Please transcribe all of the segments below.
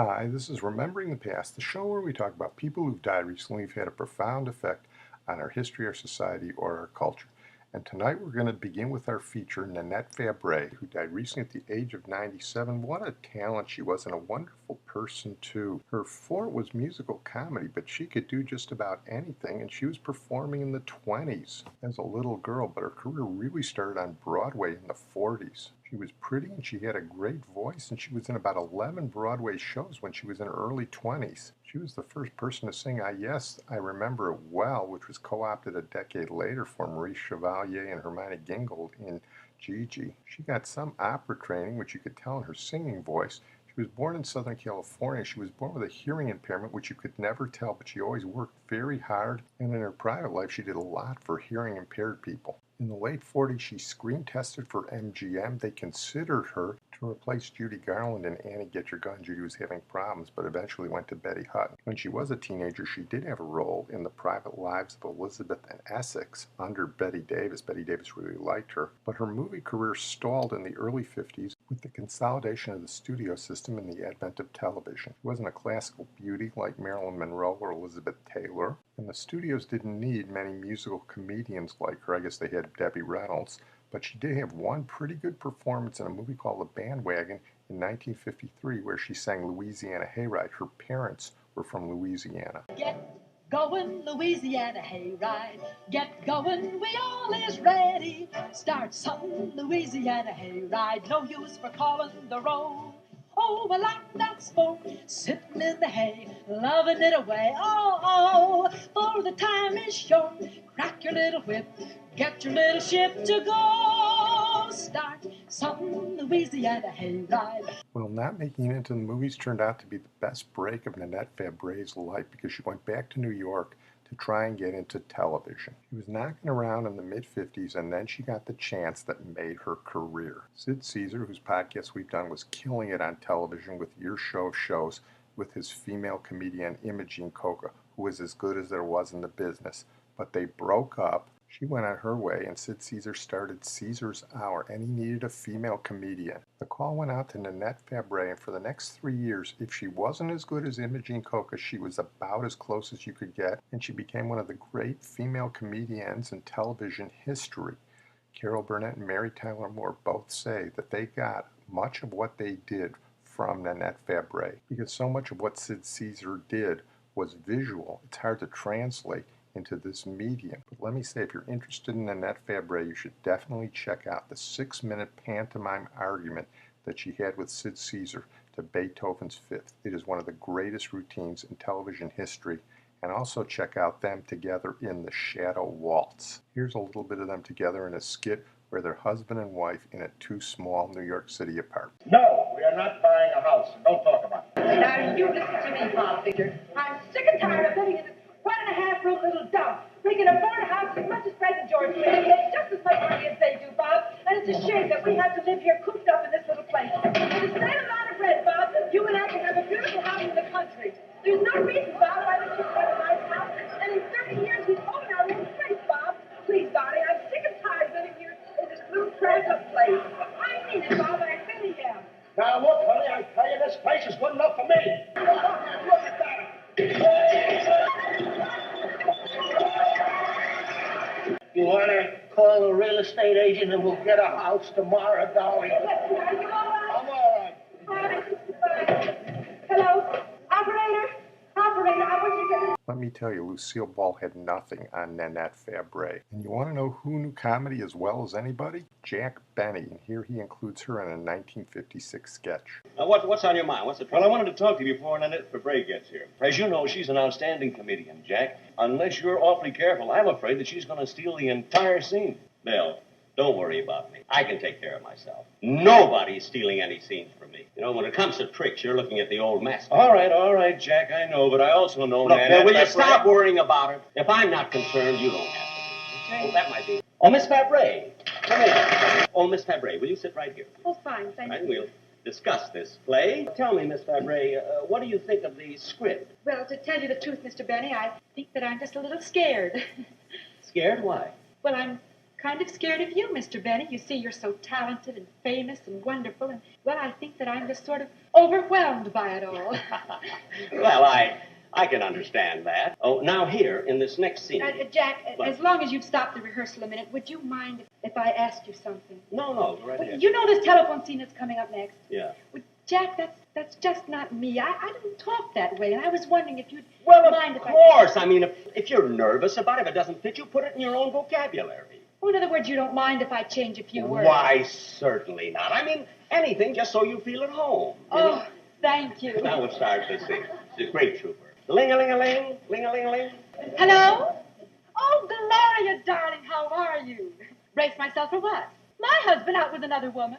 Hi, this is Remembering the Past, the show where we talk about people who've died recently who've had a profound effect on our history, our society, or our culture. And tonight we're going to begin with our feature, Nanette Fabray, who died recently at the age of 97. What a talent she was, and a wonderful person, too. Her forte was musical comedy, but she could do just about anything, and she was performing in the 20s as a little girl, but her career really started on Broadway in the 40s. She was pretty and she had a great voice, and she was in about 11 Broadway shows when she was in her early 20s. She was the first person to sing Yes, I Remember It Well, which was co-opted a decade later for Maurice Chevalier and Hermione Gingold in Gigi. She got some opera training, which you could tell in her singing voice. She was born in Southern California. She was born with a hearing impairment, which you could never tell, but she always worked very hard, and in her private life she did a lot for hearing impaired people. In the late 40s, she screen tested for MGM. They considered her to replace Judy Garland in Annie Get Your Gun. Judy was having problems, but eventually went to Betty Hutton. When she was a teenager, she did have a role in The Private Lives of Elizabeth and Essex under Bette Davis. Bette Davis really liked her, but her movie career stalled in the early 50s with the consolidation of the studio system and the advent of television. She wasn't a classical beauty like Marilyn Monroe or Elizabeth Taylor, and the studios didn't need many musical comedians like her. I guess they had Debbie Reynolds, but she did have one pretty good performance in a movie called The Bandwagon in 1953 where she sang Louisiana Hayride. Her parents were from Louisiana. Get going, Louisiana Hayride. Get going, we all is ready. Start something, Louisiana Hayride. No use for calling the roll. Oh, I like that sport, sitting in the hay, loving it away. Oh, for the time is short. Crack your little whip, get your little ship to go. Start something, Louisiana Hayride. Well, not making it into the movies turned out to be the best break of Nanette Fabray's life because she went back to New York to try and get into television. She was knocking around in the mid-50s, and then she got the chance that made her career. Sid Caesar, whose podcast we've done, was killing it on television with Your Show of Shows with his female comedian Imogene Coca, who was as good as there was in the business. But they broke up. She went on her way, and Sid Caesar started Caesar's Hour, and he needed a female comedian. The call went out to Nanette Fabray, and for the next 3 years, if she wasn't as good as Imogene Coca, she was about as close as you could get, and she became one of the great female comedians in television history. Carol Burnett and Mary Tyler Moore both say that they got much of what they did from Nanette Fabray, because so much of what Sid Caesar did was visual. It's hard to translate into this medium. But let me say, if you're interested in Nanette Fabray, you should definitely check out the 6-minute pantomime argument that she had with Sid Caesar to Beethoven's Fifth. It is one of the greatest routines in television history. And also check out them together in The Shadow Waltz. Here's a little bit of them together in a skit where they're husband and wife in a 2 small New York City apartment. No, we are not buying a house. Don't talk about it. Now, you listen to me, Bob Victor. I'm sick and tired of living in this 1.5-room little dump. We can afford a house as much as Fred and George do. They make just as much money as they do, Bob. And it's a shame that we have to live here cooped up in this little place. For the same amount of rent, Bob, you and I can have a beautiful house in the country. There's no reason, Bob, why we shouldn't have a nice house. And in 30 years, we've owned our own place, Bob. Please, Bonnie, I'm sick and tired of living here in this little cramped-up place. I mean it, Bob, I really am. Now, look, honey, I tell you, this place is good enough for me. Look at that. You want to call a real estate agent and we'll get a house tomorrow, darling? Are you all right? I'm all right. Hello? Operator? Operator, I want you to get... Let me tell you, Lucille Ball had nothing on Nanette Fabray. And you want to know who knew comedy as well as anybody? Jack Benny, and here he includes her in a 1956 sketch. What's on your mind? What's the trouble? Well, I wanted to talk to you before Nanette Fabray gets here. As you know, she's an outstanding comedian, Jack. Unless you're awfully careful, I'm afraid that she's going to steal the entire scene. Bill, don't worry about me. I can take care of myself. Nobody's stealing any scene from me. You know, when it comes to tricks, you're looking at the old master. All right, Jack, I know, but I also know... Look, Nanette, will you stop worrying about it? If I'm not concerned, you don't have to. Okay? Well, that might be... Oh, Miss Fabray. Come in. Oh, Miss Fabray, will you sit right here? Oh, fine, thank you. We'll discuss this play. Tell me, Miss Fabray, what do you think of the script? Well, to tell you the truth, Mr. Benny, I think that I'm just a little scared. Scared? Why? Well, I'm Kind of scared of you, Mr. Benny. You see, you're so talented and famous and wonderful, and, well, I think that I'm just sort of overwhelmed by it all. Well, I can understand that. Oh, now here, in this next scene. Jack, as long as you've stopped the rehearsal a minute, would you mind if I asked you something? No, go right ahead. You know this telephone scene that's coming up next? Yeah. Well, Jack, that's just not me. I don't talk that way, and I was wondering if you'd mind if Of course. I mean, if you're nervous about it, if it doesn't fit you, put it in your own vocabulary. Oh, in other words, you don't mind if I change a few words? Why, certainly not. I mean, anything just so you feel at home. Oh, thank you. Now we'll start the scene. The great trooper. Ling-a-ling-a-ling, ling-a-ling-a-ling. Hello? Oh, Gloria, darling, how are you? Brace myself for what? My husband out with another woman?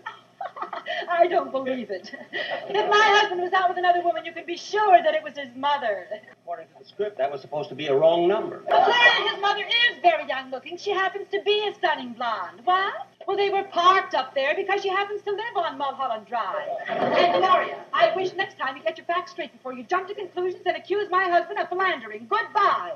I don't believe it. If my husband was out with another woman, you can be sure that it was his mother. According to the script, that was supposed to be a wrong number. Well, Gloria, his mother is very young looking. She happens to be a stunning blonde. What? Well, they were parked up there because she happens to live on Mulholland Drive. And Gloria, I wish next time you get your facts straight before you jump to conclusions and accuse my husband of philandering. Goodbye.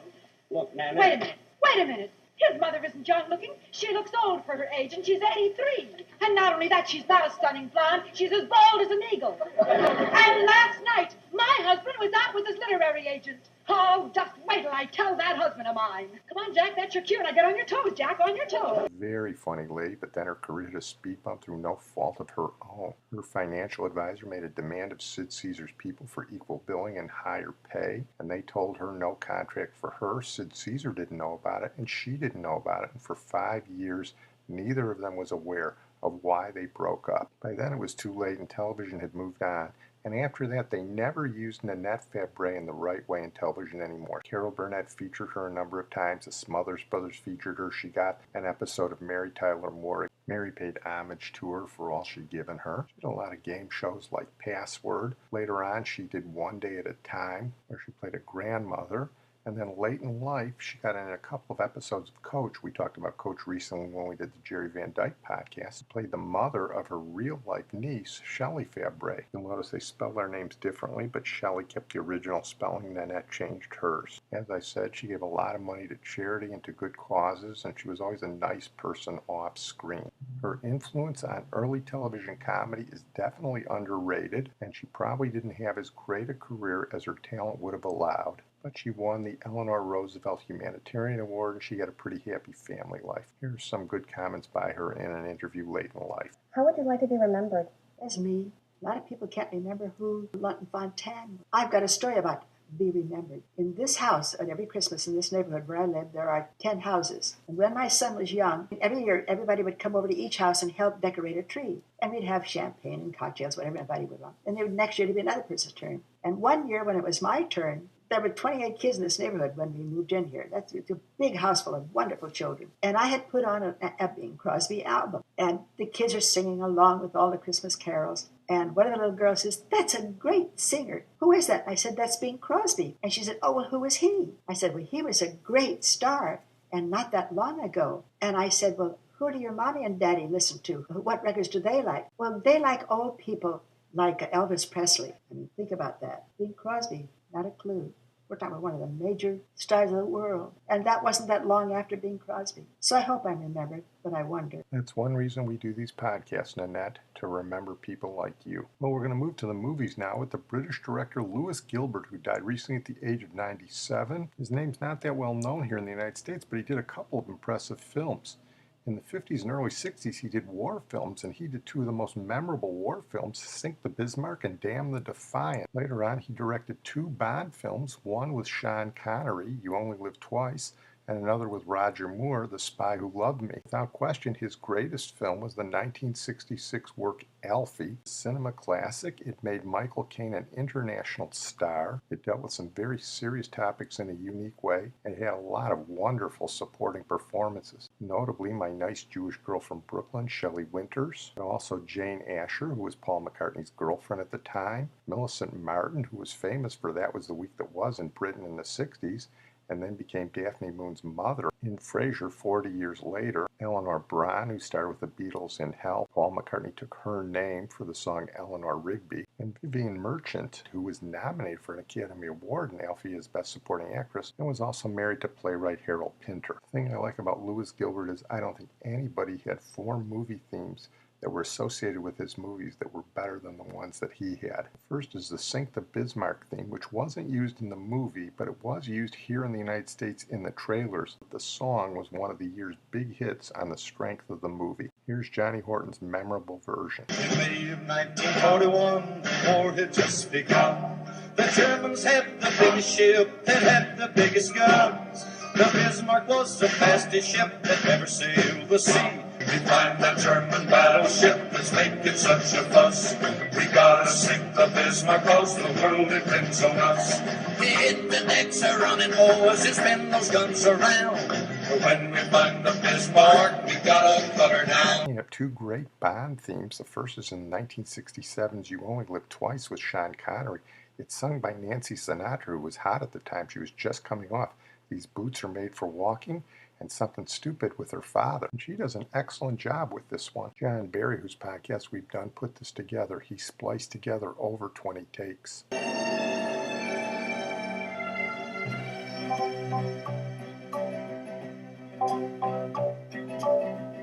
Look, Nanette. Wait a minute. His mother isn't young looking. She looks old for her age, and she's 83. And not only that, she's not a stunning blonde. She's as bold as an eagle. And last night, my husband was out with his literary agent. Oh, just wait till I tell that husband of mine. Come on, Jack, that's your cue. Now get on your toes, Jack, on your toes. Very funny lady, but then her career hit a speed bump through no fault of her own. Her financial advisor made a demand of Sid Caesar's people for equal billing and higher pay, and they told her no contract for her. Sid Caesar didn't know about it, and she didn't know about it, and for 5 years, neither of them was aware of why they broke up. By then it was too late, and television had moved on. And after that, they never used Nanette Fabray in the right way in television anymore. Carol Burnett featured her a number of times. The Smothers Brothers featured her. She got an episode of Mary Tyler Moore. Mary paid homage to her for all she'd given her. She did a lot of game shows like Password. Later on, she did One Day at a Time, where she played a grandmother. And then late in life, she got in a couple of episodes of Coach. We talked about Coach recently when we did the Jerry Van Dyke podcast. Played the mother of her real-life niece, Shelley Fabray. You'll notice they spell their names differently, but Shelley kept the original spelling, Nanette changed hers. As I said, she gave a lot of money to charity and to good causes, and she was always a nice person off screen. Her influence on early television comedy is definitely underrated, and she probably didn't have as great a career as her talent would have allowed. But she won the Eleanor Roosevelt Humanitarian Award, and she had a pretty happy family life. Here are some good comments by her in an interview late in life. How would you like to be remembered? As me. A lot of people can't remember who Lawton Fontaine. I've got a story about be remembered. In this house, at every Christmas in this neighborhood where I live, there are 10 houses. And when my son was young, every year everybody would come over to each house and help decorate a tree. And we'd have champagne and cocktails, whatever everybody would want. And next year it'd be another person's turn. And one year when it was my turn, there were 28 kids in this neighborhood when we moved in here. It's a big house full of wonderful children. And I had put on a Bing Crosby album. And the kids are singing along with all the Christmas carols. And one of the little girls says, "That's a great singer. Who is that?" I said, "That's Bing Crosby." And she said, "Oh, well, who is he?" I said, "Well, he was a great star and not that long ago." And I said, "Well, who do your mommy and daddy listen to? What records do they like?" "Well, they like old people like Elvis Presley." I mean, think about that. Bing Crosby, not a clue. We're talking about one of the major stars of the world. And that wasn't that long after Bing Crosby. So I hope I'm remembered, but I wonder. That's one reason we do these podcasts, Nanette, to remember people like you. Well, we're going to move to the movies now with the British director Lewis Gilbert, who died recently at the age of 97. His name's not that well known here in the United States, but he did a couple of impressive films. In the 50s and early 60s, he did war films, and he did two of the most memorable war films, Sink the Bismarck and Damn the Defiant. Later on, he directed two Bond films, one with Sean Connery, You Only Live Twice, and another with Roger Moore, The Spy Who Loved Me. Without question, his greatest film was the 1966 work Alfie, a cinema classic. It made Michael Caine an international star. It dealt with some very serious topics in a unique way, and it had a lot of wonderful supporting performances. Notably, My Nice Jewish Girl from Brooklyn, Shelley Winters, and also Jane Asher, who was Paul McCartney's girlfriend at the time, Millicent Martin, who was famous for That Was the Week That Was in Britain in the 60s, and then became Daphne Moon's mother in Frasier 40 years later. Eleanor Bron, who starred with the Beatles in Help. Paul McCartney took her name for the song Eleanor Rigby. And Vivian Merchant, who was nominated for an Academy Award in Alfie as Best Supporting Actress, and was also married to playwright Harold Pinter. The thing I like about Lewis Gilbert is I don't think anybody had 4 movie themes that were associated with his movies that were better than the ones that he had. First is the Sink the Bismarck theme, which wasn't used in the movie, but it was used here in the United States in the trailers. The song was one of the year's big hits on the strength of the movie. Here's Johnny Horton's memorable version. In May of 1941, the war had just begun. The Germans had the biggest ship that had the biggest guns. The Bismarck was the fastest ship that ever sailed the sea. We find that German battleship that's making such a fuss. We gotta sink the Bismarck, cause the world depends on us. We hit the decks are running oars and spin those guns around. But when we find the Bismarck, we gotta cut her down. You have 2 great Bond themes. The first is in 1967's You Only Live Twice with Sean Connery. It's sung by Nancy Sinatra, who was hot at the time. She was just coming off These Boots Are Made for Walking and Something Stupid with her father. And she does an excellent job with this one. John Barry, whose podcast we've done, put this together. He spliced together over 20 takes.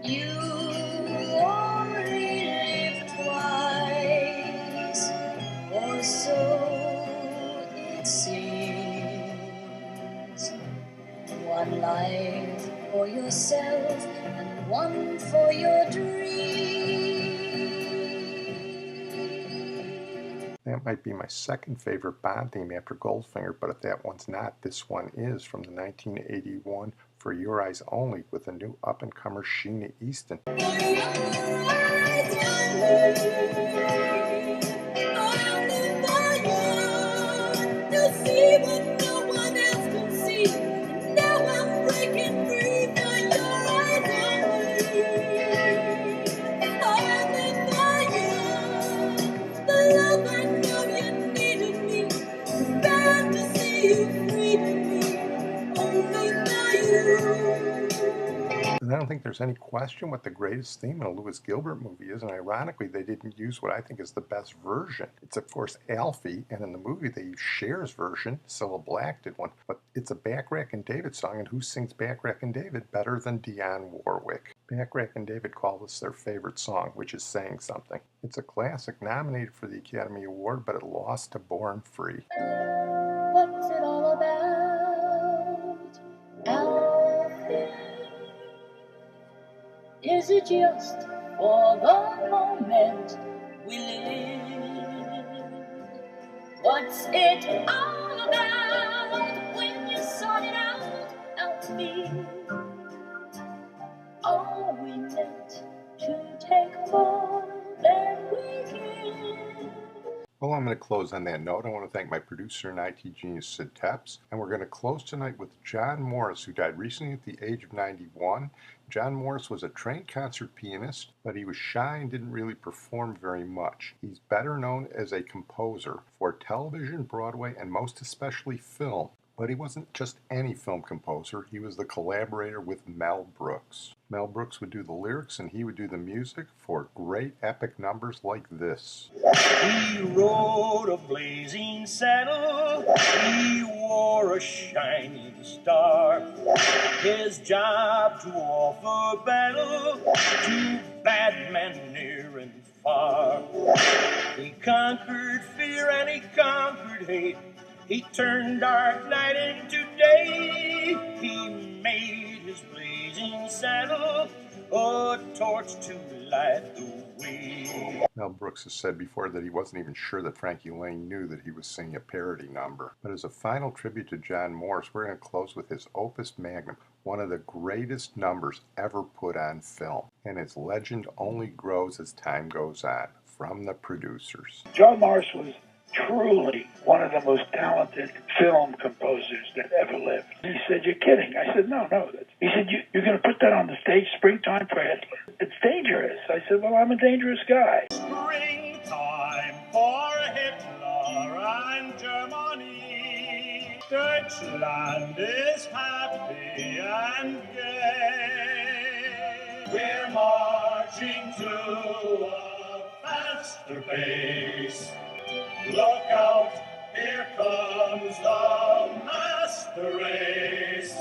You only live twice, or so it seems. One life for yourself and one for your dream. That might be my second favorite Bond theme after Goldfinger, but if that one's not, this one is from the 1981 For Your Eyes Only with the new up-and-comer Sheena Easton. For your eyes only, only for you, to see what no one else can see. Now I'm breaking free for your eyes only for you. The love I know you needed me, bound to see you free to me, only for you. And I don't think there's any question what the greatest theme in a Lewis Gilbert movie is, and ironically, they didn't use what I think is the best version. It's, of course, Alfie, and in the movie, they use Cher's version. Cilla Black did one, but it's a Backrack and David song, and who sings Backrack and David better than Dionne Warwick? Backrack and David call this their favorite song, which is saying something. It's a classic nominated for the Academy Award, but it lost to Born Free. What's it all about, Alfie? Is it just for the moment we live? What's it all about when you sort it out, Alfie? Are we meant to take more than we give? Well, I'm going to close on that note. I want to thank my producer and IT genius, Sid Tepps. And we're going to close tonight with John Morris, who died recently at the age of 91. John Morris was a trained concert pianist, but he was shy and didn't really perform very much. He's better known as a composer for television, Broadway, and most especially film. But he wasn't just any film composer. He was the collaborator with Mel Brooks. Mel Brooks would do the lyrics and he would do the music for great epic numbers like this. He rode a blazing saddle, he wore a shining star. His job to offer battle to bad men near and far. He conquered fear and he conquered hate. He turned dark night into day. He made his blazing saddle a torch to light the way. Mel Brooks has said before that he wasn't even sure that Frankie Lane knew that he was singing a parody number. But as a final tribute to John Morris, we're going to close with his opus magnum, one of the greatest numbers ever put on film. And its legend only grows as time goes on. From the Producers. John Morris was truly one of the most talented film composers that ever lived. He said, "You're kidding." I said, No. He said, "You're going to put that on the stage, Springtime for Hitler? It's dangerous." I said, "Well, I'm a dangerous guy." Springtime for Hitler and Germany. The Deutschland is happy and gay. We're marching to a faster pace. Look out, here comes the master race.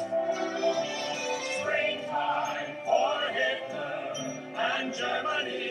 Springtime for Hitler and Germany.